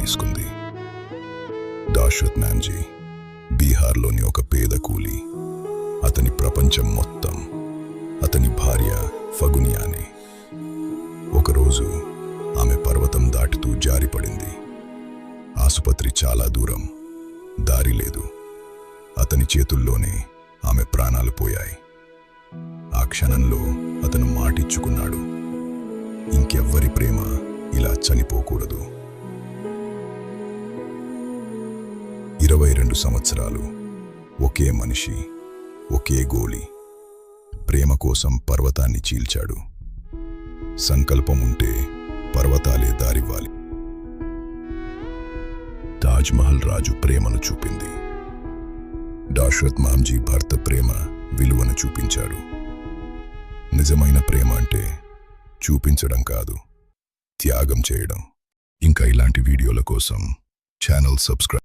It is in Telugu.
తీసుకుంది. దాశరథ్ మ్యాన్జీ బీహార్లోని ఒక పేద కూలి. అతని ప్రపంచం మొత్తం అతని భార్య ఫగునియానే. ఒకరోజు ఆమె పర్వతం దాటుతూ జారిపడింది. ఆసుపత్రి చాలా దూరం, దారి లేదు. అతని చేతుల్లోనే ఆమె ప్రాణాలు పోయాయి. ఆ క్షణంలో అతను మాటిచ్చుకున్నాడు, ఇంకెవ్వరి ప్రేమ ఇలా చనిపోకూడదు. 22 సంవత్సరాలు, ఒకే మనిషి, ఒకే గోలి. ప్రేమ కోసం పర్వతాన్ని చీల్చాడు. సంకల్పం ఉంటే పర్వతాలే దారివ్వాలి. తాజ్మహల్ రాజు ప్రేమను చూపింది. దాశరథ్ మ్యాన్జీ భర్త ప్రేమ విలువను చూపించాడు. నిజమైన ప్రేమ అంటే చూపించడం కాదు, త్యాగం చేయడం. ఇంకా ఇలాంటి వీడియోల కోసం ఛానల్ సబ్స్క్రైబ్